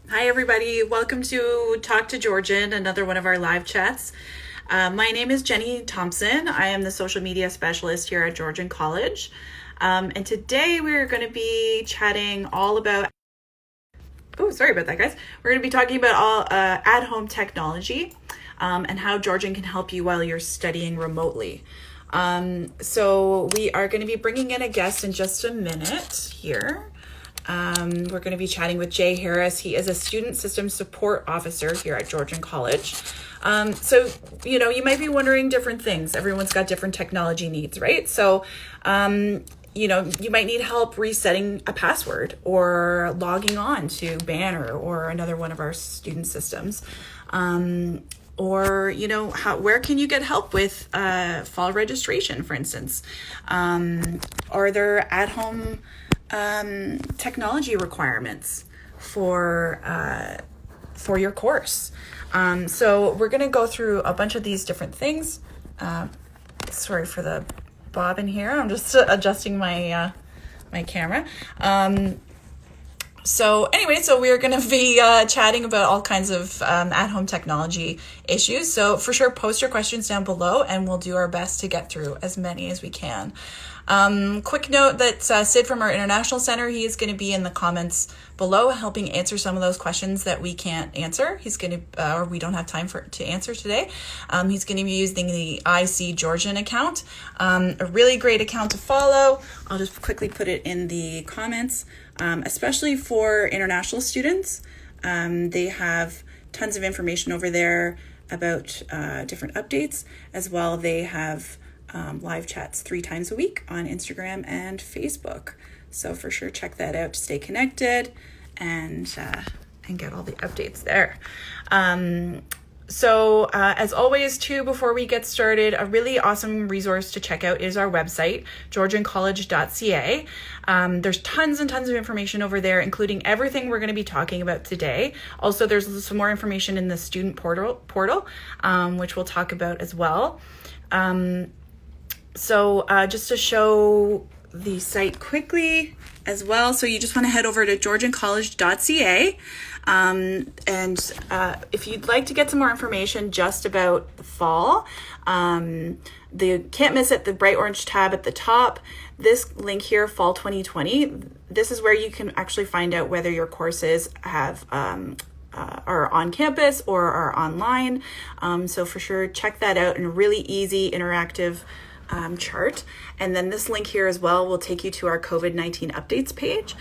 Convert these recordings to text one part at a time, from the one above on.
Hi, everybody. Welcome to Talk to Georgian, another one of our live chats. My name is Jenny Thompson. I am the social media specialist here at Georgian College. And today we're going to be chatting all about, oh, sorry about that, guys. We're going to be talking about all at-home technology and how Georgian can help you while you're studying remotely. So we are going to be bringing in a guest in just a minute here. We're going to be chatting with Jay Harris. He is a student system support officer here at Georgian College. So, you might be wondering different things. Everyone's got different technology needs, right? So, you might need help resetting a password or logging on to Banner or another one of our student systems. Or, where can you get help with fall registration, for instance? Are there at-home technology requirements for your course? So we're going to go through a bunch of these different things. Sorry for the bobbin here. I'm just adjusting my my camera. So we're going to be chatting about all kinds of at-home technology issues. So for sure, post your questions down below and we'll do our best to get through as many as we can. Quick note that Sid from our International Center, he is going to be in the comments below helping answer some of those questions that we can't answer. He's going to, or we don't have time to answer today. He's going to be using the IcyGeorgian account, a really great account to follow. I'll just quickly put it in the comments, especially for international students. They have tons of information over there about different updates. As well, they have live chats 3 times a week on Instagram and Facebook. So for sure, check that out to stay connected and get all the updates there. As always, too, before we get started, a really awesome resource to check out is our website, GeorgianCollege.ca. There's tons and tons of information over there, including everything we're going to be talking about today. Also, there's some more information in the student portal, which we'll talk about as well. Just to show the site quickly as well. So you just want to head over to GeorgianCollege.ca. If you'd like to get some more information just about the fall, can't miss it, the bright orange tab at the top. This link here, Fall 2020, this is where you can actually find out whether your courses have are on campus or are online. So for sure, check that out in a really easy, interactive chart. And then this link here as well will take you to our COVID-19 updates page.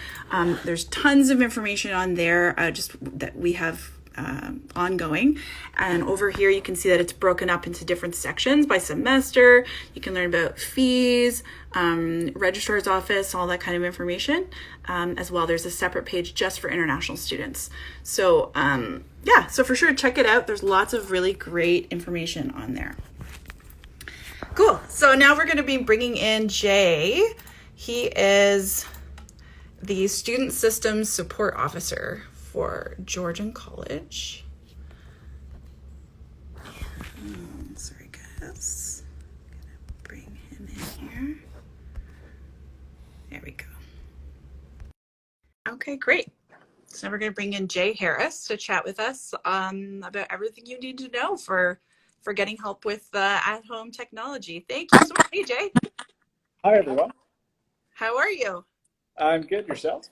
There's tons of information on there just that we have ongoing. And over here, you can see that it's broken up into different sections by semester. You can learn about fees, registrar's office, all that kind of information. As well, there's a separate page just for international students. So so for sure, check it out. There's lots of really great information on there. Cool. So now we're going to be bringing in Jay. He is the Student Systems Support Officer for Georgian College. Sorry, guys. I'm going to bring him in here. There we go. Okay, great. So now we're going to bring in Jay Harris to chat with us about everything you need to know for getting help with at-home technology. Thank you so much. Hey, Jay. Hi, everyone. How are you? I'm good. Yourself?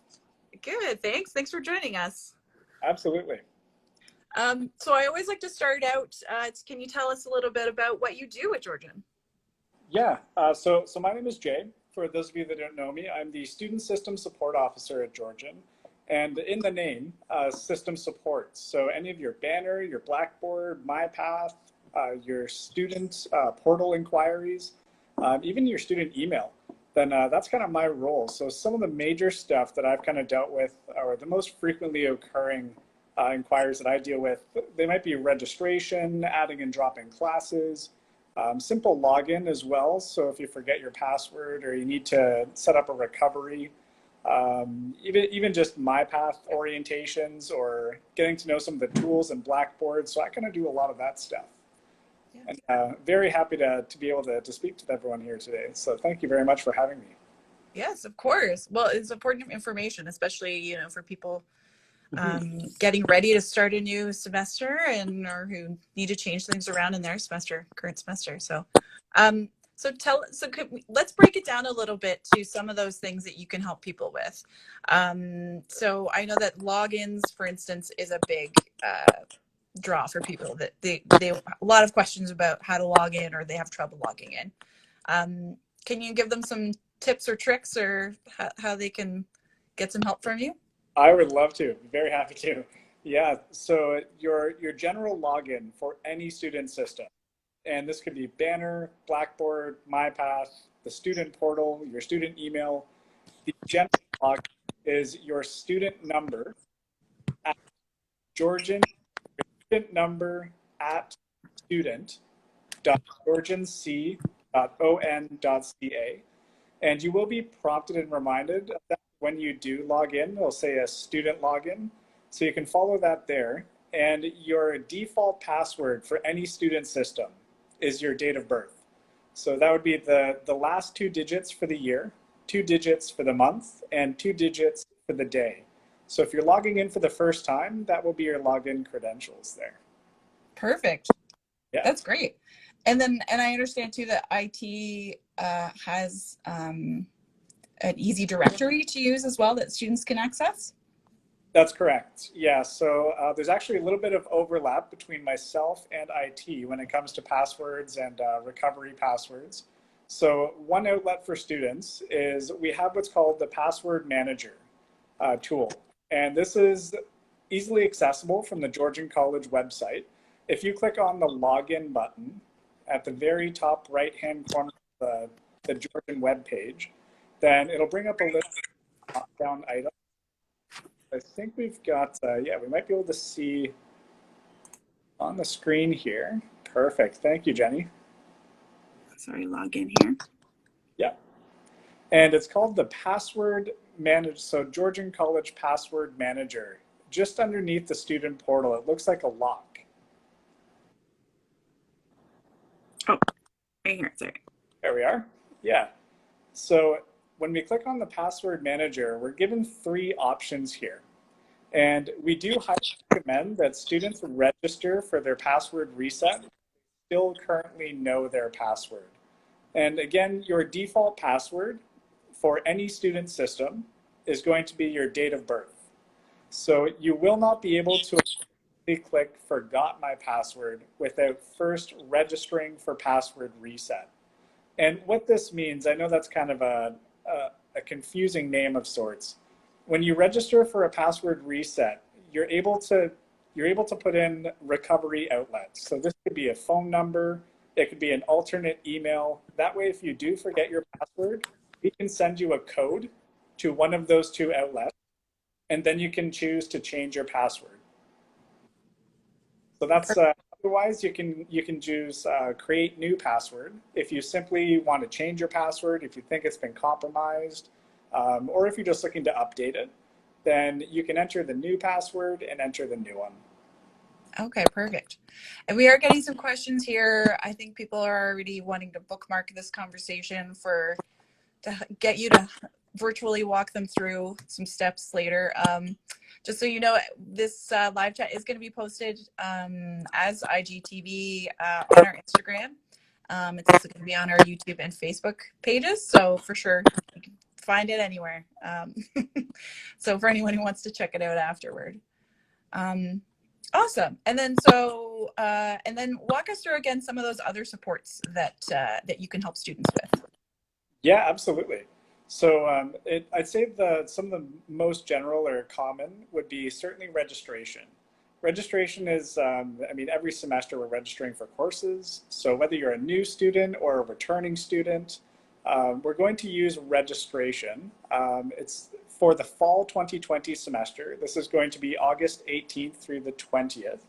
Good, thanks. Thanks for joining us. Absolutely. So I always like to start out, can you tell us a little bit about what you do at Georgian? Yeah. So my name is Jay. For those of you that don't know me, I'm the Student System Support Officer at Georgian. And in the name, system support. So any of your Banner, your Blackboard, MyPath, your student portal inquiries, even your student email, then that's kind of my role. So some of the major stuff that I've kind of dealt with, or the most frequently occurring inquiries that I deal with, they might be registration, adding and dropping classes, simple login as well. So if you forget your password or you need to set up a recovery, even just MyPath orientations or getting to know some of the tools in Blackboard. So I kind of do a lot of that stuff. And very happy to be able to speak to everyone here today. So thank you very much for having me. Yes, of course. Well, it's important information, especially, for people getting ready to start a new semester and or who need to change things around in their current semester. So let's break it down a little bit to some of those things that you can help people with. So I know that logins, for instance, is a big draw for people, that they have a lot of questions about how to log in, or they have trouble logging in. Can you give them some tips or tricks, or how they can get some help from you? I would love to. Very happy to. Yeah. So your general login for any student system, and this could be Banner, Blackboard, MyPath, the student portal, your student email. The general login is your student number at Georgian student number at student.georgianc.on.ca. And you will be prompted and reminded that when you do log in, it'll say a student login. So you can follow that there. And your default password for any student system is your date of birth. So that would be the last 2 digits for the year, 2 digits for the month, and 2 digits for the day. So if you're logging in for the first time, that will be your login credentials there. Perfect. Yeah. That's great. And I understand too that IT has an easy directory to use as well that students can access. That's correct. Yeah, so there's actually a little bit of overlap between myself and IT when it comes to passwords and recovery passwords. So one outlet for students is we have what's called the Password Manager tool. And this is easily accessible from the Georgian College website. If you click on the login button at the very top right-hand corner of the Georgian web page, then it'll bring up a list of drop-down items. I think we've got, yeah, we might be able to see on the screen here. Perfect. Thank you, Jenny. Sorry, log in here. Yeah. And it's called the Password Manager. So Georgian College Password Manager. Just underneath the student portal, it looks like a lock. Oh, right here, sorry. There we are. Yeah. So when we click on the Password Manager, we're given 3 options here. And we do highly recommend that students register for their password reset. Still currently know their password. And again, your default password for any student system is going to be your date of birth. So you will not be able to click forgot my password without first registering for password reset. And what this means, I know that's kind of a confusing name of sorts. When you register for a password reset, you're able to put in recovery outlets. So this could be a phone number, it could be an alternate email. That way, if you do forget your password, we can send you a code to one of those 2 outlets, and then you can choose to change your password. So that's otherwise you can choose create new password if you simply want to change your password, if you think it's been compromised, or if you're just looking to update it, then you can enter the new password and enter the new one. Okay, perfect. And we are getting some questions here. I think people are already wanting to bookmark this conversation to get you to virtually walk them through some steps later. Just so you know, this live chat is going to be posted as IGTV on our Instagram. It's also going to be on our YouTube and Facebook pages. So for sure, you can find it anywhere. So for anyone who wants to check it out afterward. Awesome. And then walk us through again some of those other supports that you can help students with. Yeah, absolutely. So I'd say some of the most general or common would be certainly registration. Registration is, every semester we're registering for courses. So whether you're a new student or a returning student, we're going to use registration. It's for the fall 2020 semester. This is going to be August 18th through the 20th.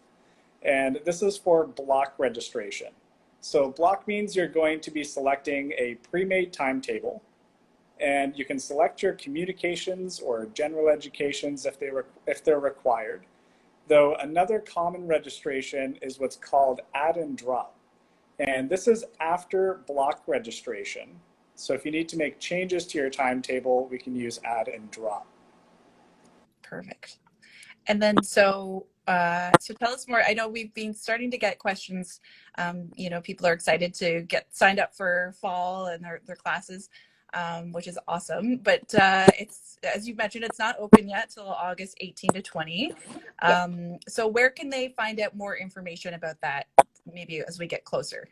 And this is for block registration. So block means you're going to be selecting a pre-made timetable, and you can select your communications or general educations if they're required. Though another common registration is what's called add and drop. And this is after block registration. So if you need to make changes to your timetable, we can use add and drop. Perfect. And then, so tell us more. I know we've been starting to get questions. You know, people are excited to get signed up for fall and their classes, which is awesome. But it's, as you mentioned, it's not open yet till August 18 to 20. Yeah. So where can they find out more information about that, maybe as we get closer?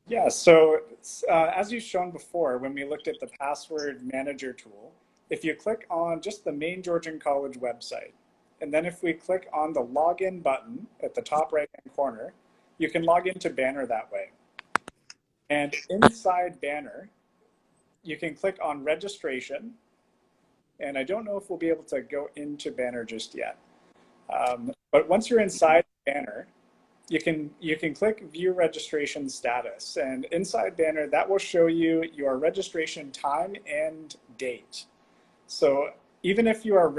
Yeah, so as you've shown before, when we looked at the password manager tool, if you click on just the main Georgian College website, and then if we click on the login button at the top right-hand corner, you can log into Banner that way. And inside Banner, you can click on registration. And I don't know if we'll be able to go into Banner just yet. But once you're inside Banner, you can click view registration status, and inside Banner that will show you your registration time and date. So even if you're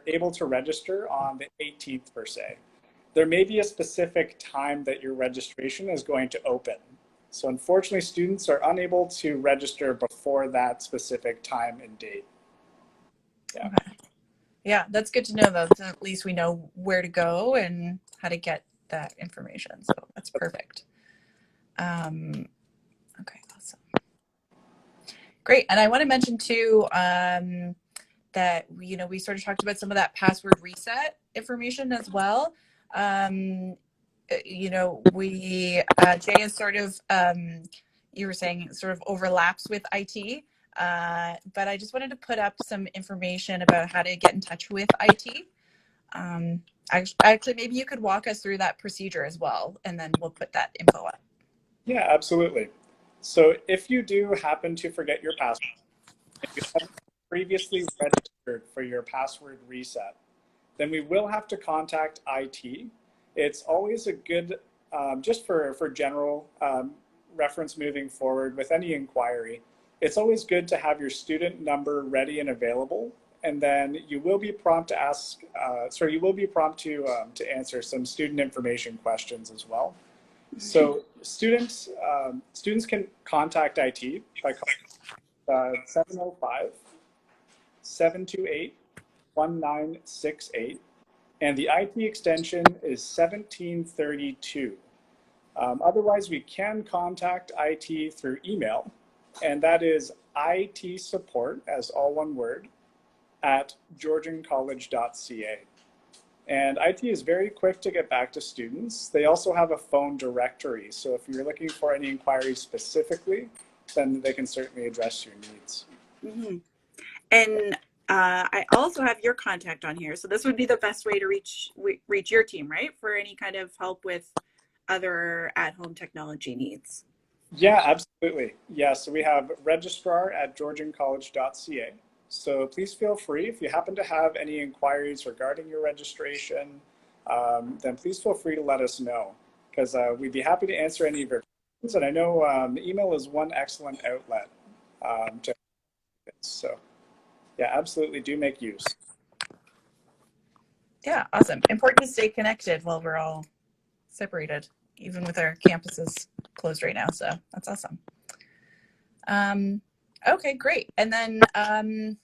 able to register on the 18th per se, there may be a specific time that your registration is going to open. So unfortunately, students are unable to register before that specific time and date. Yeah. Okay. Yeah, that's good to know, though. So at least we know where to go and how to get that information. So that's perfect. Okay, awesome. Great. And I want to mention too that we sort of talked about some of that password reset information as well. We Jay is sort of you were saying sort of overlaps with IT. But I just wanted to put up some information about how to get in touch with IT. Actually, maybe you could walk us through that procedure as well, and then we'll put that info up. Yeah, absolutely. So if you do happen to forget your password, if you haven't previously registered for your password reset, then we will have to contact IT. It's always a good, just for general reference moving forward with any inquiry, it's always good to have your student number ready and available. And then you will be prompt to ask, you will be prompt to answer some student information questions as well. So students can contact IT by calling 705-728-1968, and the IT extension is 1732. Otherwise, we can contact IT through email, and that is IT support, as all one word, at GeorgianCollege.ca. And IT is very quick to get back to students. They also have a phone directory, so if you're looking for any inquiries specifically, then they can certainly address your needs. Mm-hmm. And I also have your contact on here, so this would be the best way to reach your team, right? For any kind of help with other at-home technology needs. Yeah, absolutely. Yeah, so we have registrar at GeorgianCollege.ca. So please feel free, if you happen to have any inquiries regarding your registration, then please feel free to let us know, because we'd be happy to answer any of your questions. And I know email is one excellent outlet to so yeah, absolutely do make use. Yeah, awesome. Important to stay connected while we're all separated, even with our campuses closed right now. So that's awesome. Okay, great. And then I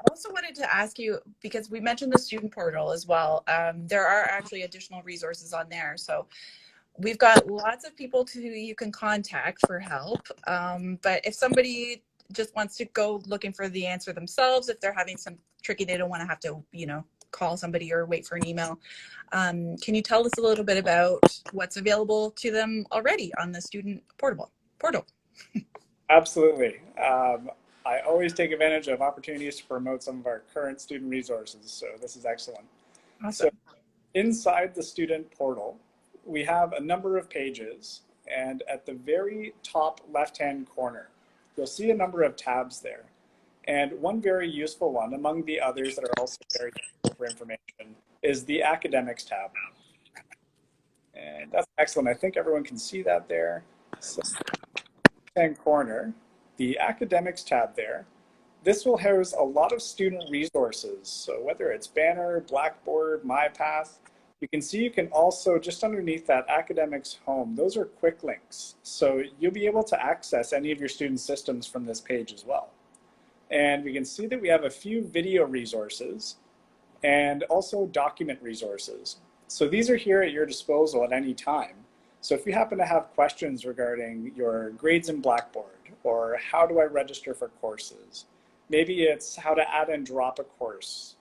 also wanted to ask you, because we mentioned the student portal as well. There are actually additional resources on there. So we've got lots of people who you can contact for help. But if somebody just wants to go looking for the answer themselves, if they're having some tricky, they don't want to have to, call somebody or wait for an email. Can you tell us a little bit about what's available to them already on the student portal? Absolutely. I always take advantage of opportunities to promote some of our current student resources, so this is excellent. Awesome. So inside the student portal, we have a number of pages, and at the very top left-hand corner, you'll see a number of tabs there. And one very useful one, among the others that are also very useful for information, is the academics tab. And that's excellent. I think everyone can see that there. So, left-hand corner, the academics tab there. This will house a lot of student resources. So whether it's Banner, Blackboard, MyPath, you can see you can also, just underneath that academics home, those are quick links. So you'll be able to access any of your student systems from this page as well. And we can see that we have a few video resources and also document resources. So these are here at your disposal at any time. So if you happen to have questions regarding your grades in Blackboard, or how do I register for courses, maybe it's how to add and drop a course.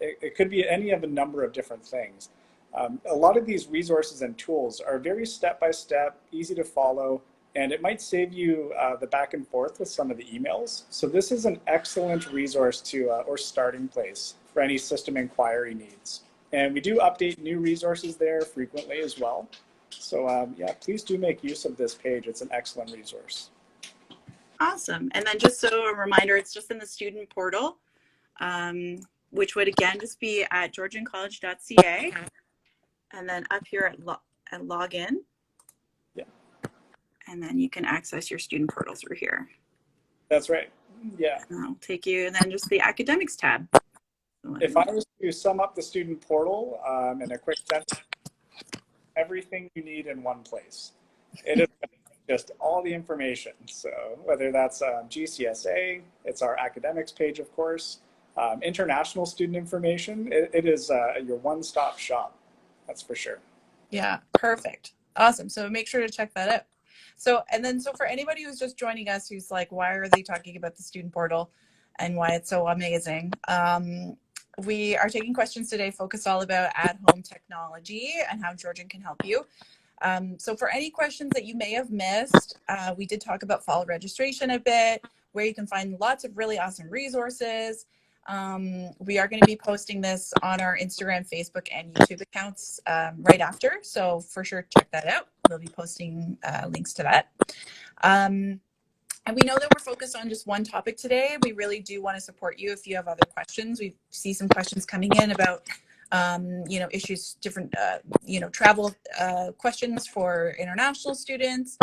It could be any of a number of different things. A lot of these resources and tools are very step-by-step, easy to follow, and it might save you the back and forth with some of the emails. So this is an excellent resource to or starting place for any system inquiry needs. And we do update new resources there frequently as well. So yeah, please do make use of this page. It's an excellent resource. Awesome. And then just so a reminder, it's just in the student portal, which would again just be at GeorgianCollege.ca. And then up here at login. Yeah. And then you can access your student portal through here. That's right. Yeah. And I'll take you, and then just the academics tab. If I was to sum up the student portal in a quick sentence, everything you need in one place. It is just all the information. So whether that's GCSA, it's our academics page, of course, international student information, it is your one-stop shop. That's for sure. Yeah, perfect. Awesome. So make sure to check that out. So for anybody who's just joining us, who's like, why are they talking about the student portal and why it's so amazing? We are taking questions today focused all about at-home technology and how Georgian can help you. So for any questions that you may have missed, we did talk about fall registration a bit, where you can find lots of really awesome resources. We are going to be posting this on our Instagram, Facebook, and YouTube accounts right after. So for sure, check that out. We'll be posting links to that. And we know that we're focused on just one topic today. We really do want to support you if you have other questions. We see some questions coming in about, issues, different, travel questions for international students,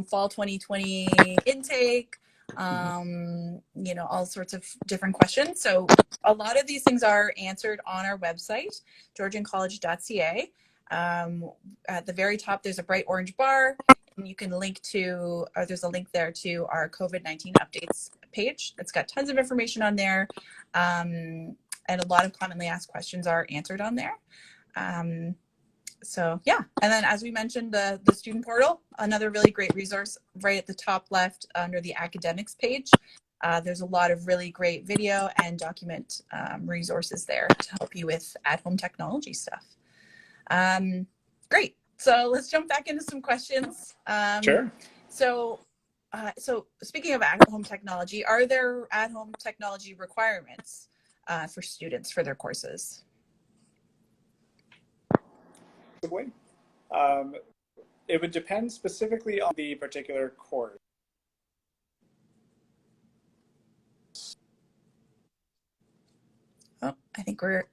fall 2020 intake, all sorts of different questions. So a lot of these things are answered on our website, GeorgianCollege.ca. At the very top, there's a bright orange bar. And you can link to, or there's a link there to our COVID-19 updates page. It's got tons of information on there. And a lot of commonly asked questions are answered on there. So yeah, and then as we mentioned, the student portal, another really great resource right at the top left under the academics page. There's a lot of really great video and document resources there to help you with at-home technology stuff. Great. So let's jump back into some questions. Sure. So speaking of at-home technology, are there at-home technology requirements for students for their courses? It would depend specifically on the particular course. Oh, I think we're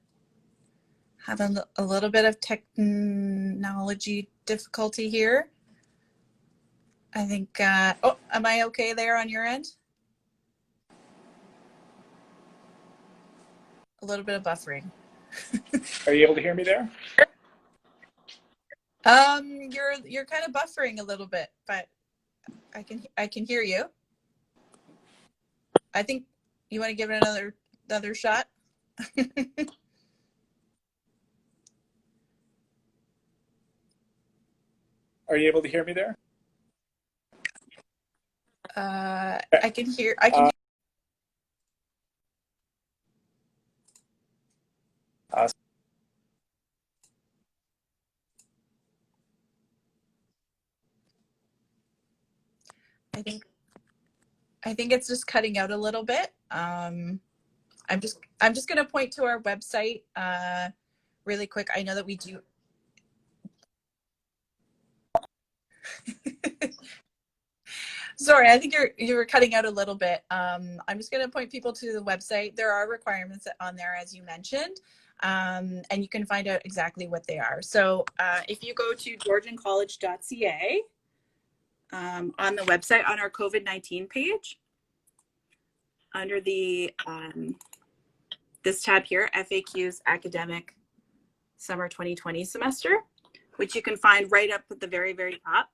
having a little bit of technology difficulty here. I think, am I okay there on your end? A little bit of buffering. Are you able to hear me there? You're kind of buffering a little bit, but I can hear you. I think you want to give it another shot. Are you able to hear me there? I can hear. I think it's just cutting out a little bit. I'm just going to point to our website really quick. I know that we do. Sorry, I think you were cutting out a little bit. I'm just going to point people to the website. There are requirements on there, as you mentioned, and you can find out exactly what they are. So if you go to GeorgianCollege.ca on the website, on our COVID-19 page, under the this tab here, FAQs Academic Summer 2020 Semester, which you can find right up at the very, very top.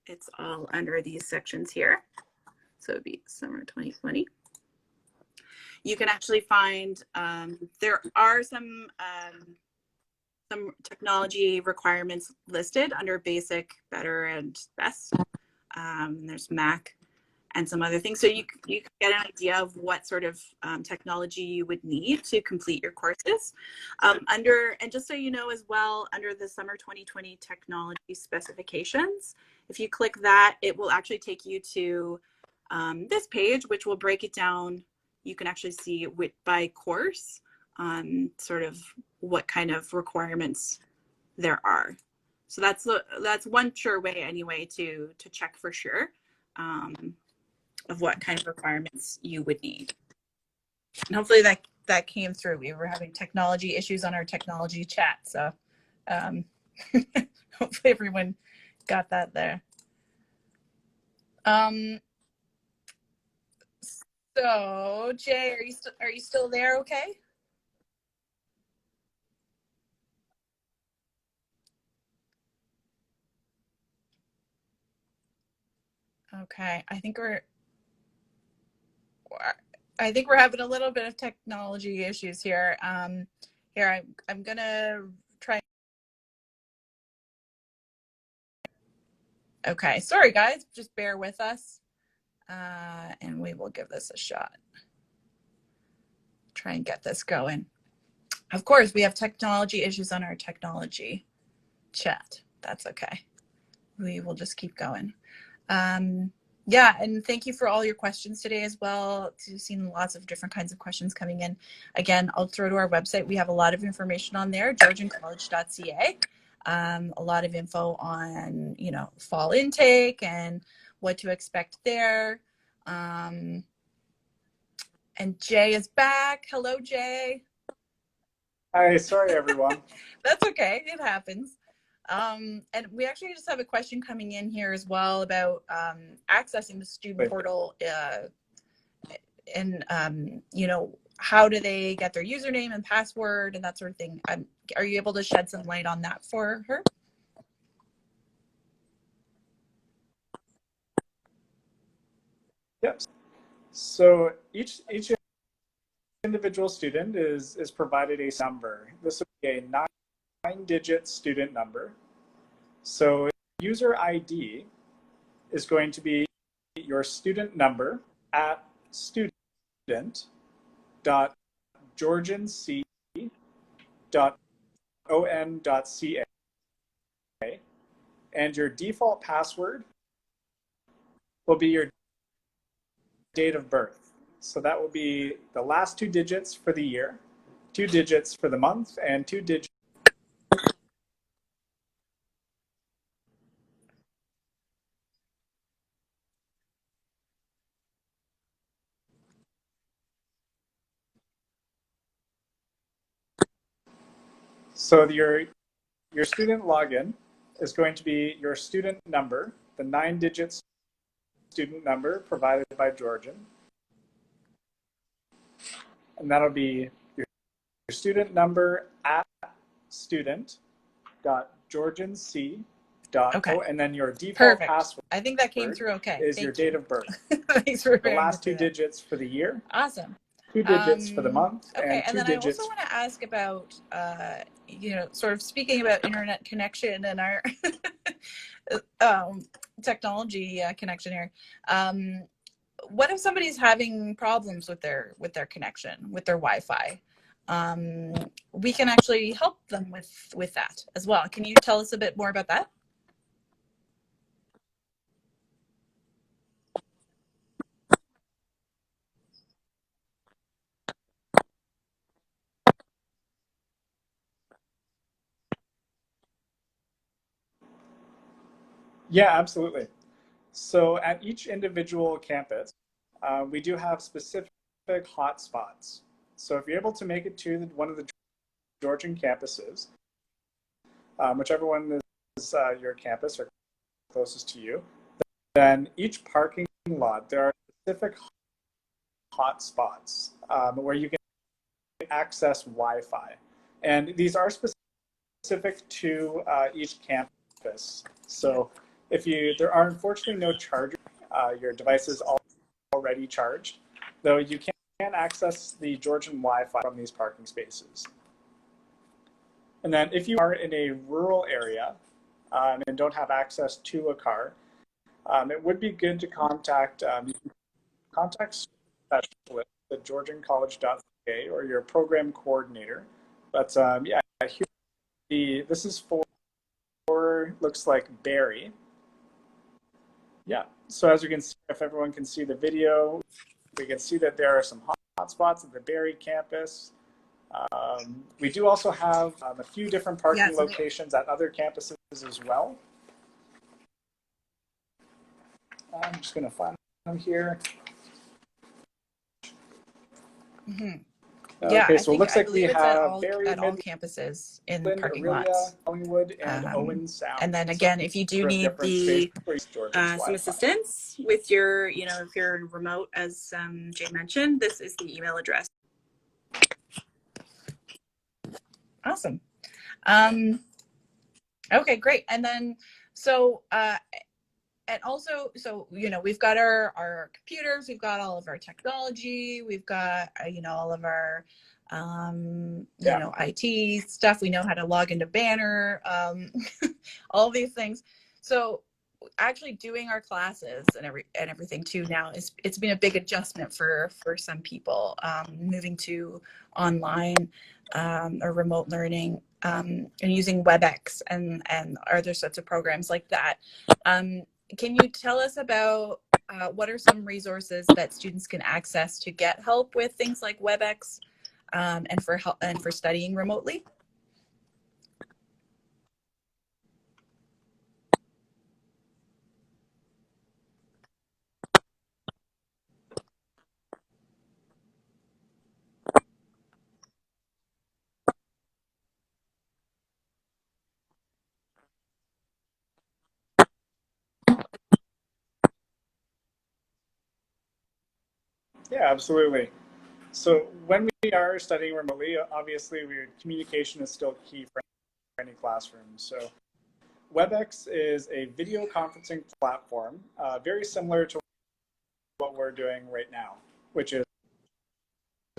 It's all under these sections here. So it'd be summer 2020. You can actually find, there are some technology requirements listed under basic, better, and best. There's Mac and some other things. So you can get an idea of what sort of technology you would need to complete your courses. And just so you know as well, under the summer 2020 technology specifications, if you click that, it will actually take you to this page, which will break it down. You can actually see by course, sort of what kind of requirements there are. So that's one sure way anyway to check for sure of what kind of requirements you would need. And hopefully that came through. We were having technology issues on our technology chat, so hopefully everyone got that there. So Jay, are you still there? Okay. Okay, I think we're having a little bit of technology issues here. Here, I'm gonna try. Okay, sorry guys, just bear with us, and we will give this a shot. Try and get this going. Of course, we have technology issues on our technology chat. That's okay. We will just keep going. Yeah, and thank you for all your questions today as well. We've seen lots of different kinds of questions coming in. Again, I'll throw to our website. We have a lot of information on there, GeorgianCollege.ca. A lot of info on, fall intake and what to expect there. And Jay is back. Hello, Jay. Hi, sorry everyone. That's okay, it happens. And we actually just have a question coming in here as well about accessing the student portal and how do they get their username and password and that sort of thing. Are you able to shed some light on that for her? Yep. So each individual student is provided a number. This would be a 9-digit student number. So user ID is going to be your student number at student.georgianc.on.ca, and your default password will be your date of birth. So that will be the last 2 digits for the year, 2 digits for the month, and 2 digits. So your student login is going to be your student number, the 9-digit student number provided by Georgian. And that'll be your student number at student.georgianc.o, okay. And then your default Perfect. password, I think that came through okay. is your date of birth. Thanks for the last 2 digits for the year. Awesome. 2 digits for the month. Okay, and 2 then digits. I also want to ask about, sort of speaking about internet connection and our technology connection here. What if somebody's having problems with their connection, with their Wi-Fi? We can actually help them with that as well. Can you tell us a bit more about that? Yeah, absolutely. So at each individual campus, we do have specific hotspots. So if you're able to make it to one of the Georgian campuses, whichever one is your campus or closest to you, then each parking lot, there are specific hotspots where you can access Wi-Fi. And these are specific to each campus. So if there are unfortunately no chargers, your devices all already charged, though you can access the Georgian Wi-Fi from these parking spaces. And then if you are in a rural area and don't have access to a car, it would be good to contact specialists at GeorgianCollege.ca or your program coordinator. But yeah, this is for looks like Barrie. Yeah, so as you can see, if everyone can see the video, we can see that there are some hotspots at the Barrie campus. We do also have a few different parking locations at other campuses as well. I'm just going to find them here. Mm-hmm. Okay, so it looks like we have Barrie, at all campuses in Midland, parking Aurelia, lots. Collingwood, and Owen Sound. And then again, if you do need some assistance with your, if you're remote, as Jay mentioned, this is the email address. Awesome. Okay, great. And then, and also, we've got our computers, we've got all of our technology, we've got, all of our, IT stuff. We know how to log into Banner, all these things. So actually doing our classes and everything too now it's been a big adjustment for some people, moving to online or remote learning, and using WebEx and other sorts of programs like that. Can you tell us about what are some resources that students can access to get help with things like WebEx and for studying remotely? Yeah, absolutely. So when we are studying remotely, obviously communication is still key for any classroom. So WebEx is a video conferencing platform, very similar to what we're doing right now, which is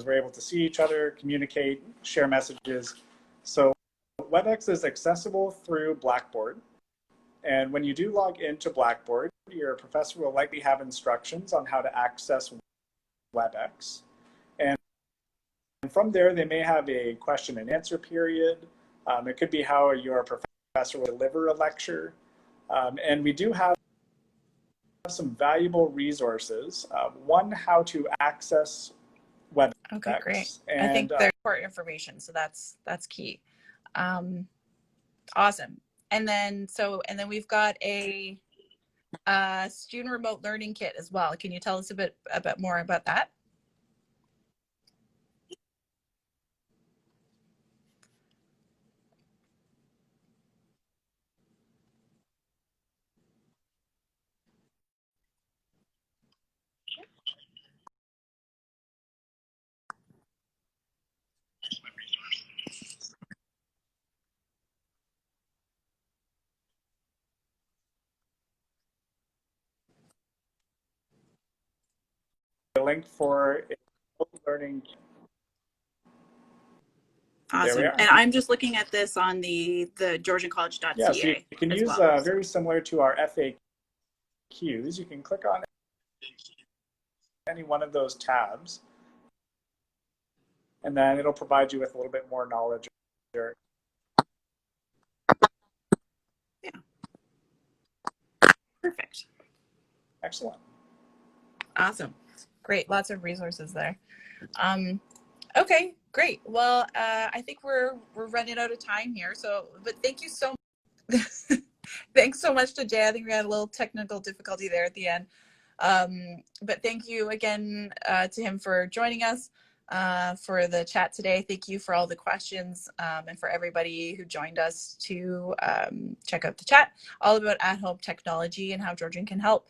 we're able to see each other, communicate, share messages. So WebEx is accessible through Blackboard. And when you do log into Blackboard, your professor will likely have instructions on how to access WebEx. And from there, they may have a question and answer period. It could be how your professor will deliver a lecture. And we do have some valuable resources. One, how to access WebEx. Okay, great. And I think there's important information, so that's key. Awesome. And then we've got a student remote learning kit as well. Can you tell us a bit more about that? The link for learning. Awesome. And I'm just looking at this on the GeorgianCollege.ca. Yeah, so you can use very similar to our FAQs. You can click on any one of those tabs, and then it'll provide you with a little bit more knowledge. Yeah. Perfect. Excellent. Awesome. Great. Lots of resources there. Okay, great. Well, I think we're running out of time here. But thank you so much. Thanks so much to Jay. I think we had a little technical difficulty there at the end. But thank you again to him for joining us for the chat today. Thank you for all the questions and for everybody who joined us to check out the chat all about at-home technology and how Georgian can help.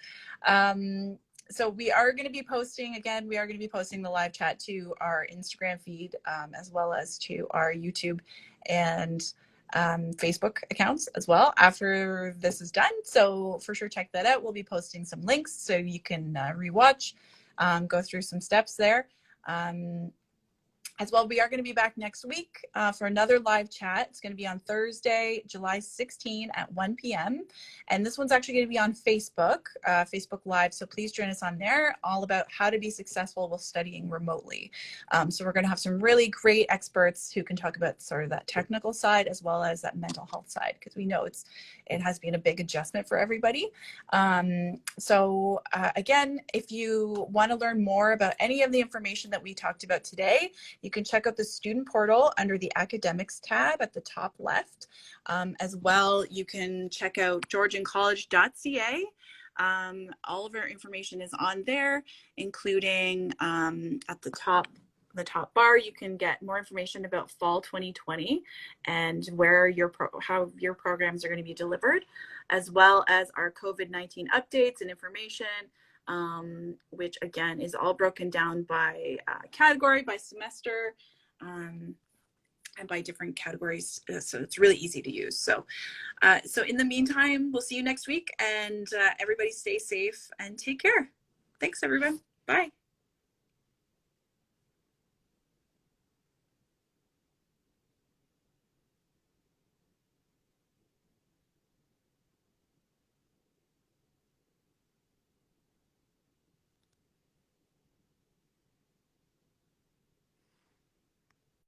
So we are going to be posting the live chat to our Instagram feed as well as to our YouTube and Facebook accounts as well after this is done. So for sure, check that out. We'll be posting some links so you can rewatch go through some steps there. As well, we are going to be back next week for another live chat. It's going to be on Thursday, July 16 at 1 p.m. And this one's actually going to be on Facebook, Facebook Live. So please join us on there, all about how to be successful while studying remotely. So we're going to have some really great experts who can talk about sort of that technical side as well as that mental health side, because we know it has been a big adjustment for everybody. Again, if you want to learn more about any of the information that we talked about today, you can check out the student portal under the academics tab at the top left. As well, you can check out GeorgianCollege.ca. All of our information is on there, including at the top bar, you can get more information about fall 2020 and where how your programs are going to be delivered, as well as our COVID-19 updates and information, which again is all broken down by category, by semester, and by different categories. So it's really easy to use. So in the meantime, we'll see you next week, and everybody stay safe and take care. Thanks, everyone. Bye.